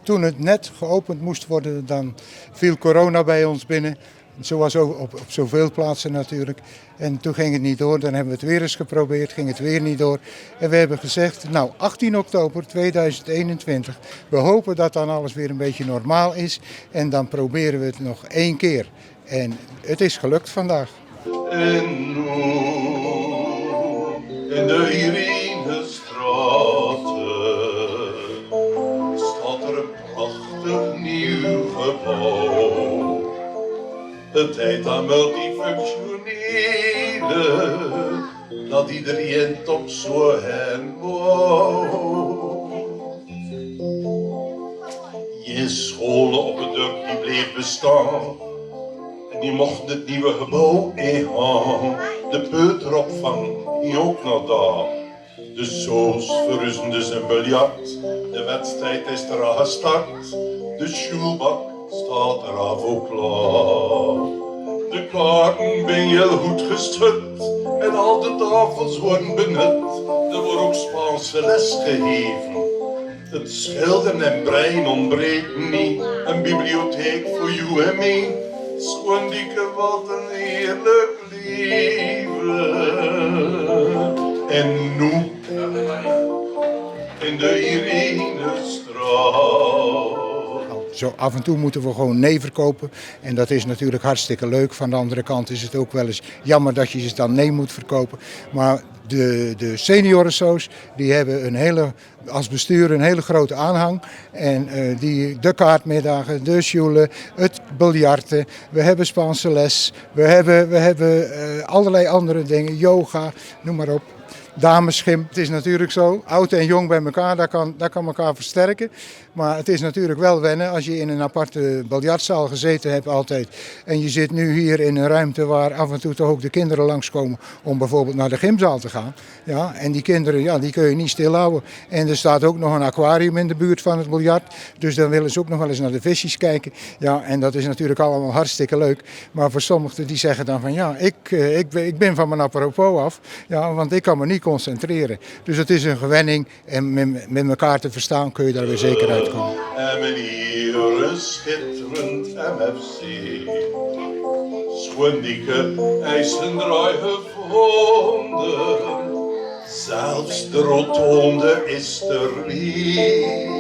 toen het net geopend moest worden, dan viel corona bij ons binnen. Zoals op zoveel plaatsen natuurlijk. En toen ging het niet door. Dan hebben we het weer eens geprobeerd. Ging het weer niet door. En we hebben gezegd, nou 18 oktober 2021. We hopen dat dan alles weer een beetje normaal is. En dan proberen we het nog 1 keer. En het is gelukt vandaag. En nu in de Irenestraat staat er een prachtig nieuw gebouw. Het tijd aan multifunctioneren, dat iedereen toch zo hen wou. Je scholen op het dorp die bleef bestaan. En die mocht het nieuwe gebouw ingaan. De peuteropvang ging ook nog daar. De soos verrussen dus een biljart. De wedstrijd is er al gestart. De schoolbak staat er al voor klaar. De kaarten ben heel goed gestut. En al de tafels worden benut. Er wordt ook Spaanse les gegeven. Het schilderen en breien ontbreekt niet. Een bibliotheek voor jou en mij. Schoondieke, wat een heerlijk leven. En nu in de Irenestraat. Zo af en toe moeten we gewoon nee verkopen. En dat is natuurlijk hartstikke leuk. Van de andere kant is het ook wel eens jammer dat je ze dan nee moet verkopen. Maar de seniorensoos, die hebben als bestuur een hele grote aanhang. En de kaartmiddagen, de sjoelen, het biljarten. We hebben Spaanse les. We hebben allerlei andere dingen. Yoga, noem maar op. Damesschim. Het is natuurlijk zo, oud en jong bij elkaar, dat kan elkaar versterken. Maar het is natuurlijk wel wennen als je in een aparte biljartzaal gezeten hebt altijd. En je zit nu hier in een ruimte waar af en toe toch ook de kinderen langskomen om bijvoorbeeld naar de gymzaal te gaan. Ja, en die kinderen, ja, die kun je niet stilhouden. En er staat ook nog een aquarium in de buurt van het biljart. Dus dan willen ze ook nog wel eens naar de visjes kijken. Ja, en dat is natuurlijk allemaal hartstikke leuk. Maar voor sommigen die zeggen dan van ja, ik ben van mijn apropos af. Ja, want ik kan me niet concentreren. Dus het is een gewenning en met elkaar te verstaan kun je daar weer zeker uitkomen. En meneer een schitterend MFC. Schoondieke ijzendraai gevonden. Zelfs de rotonde is er weer.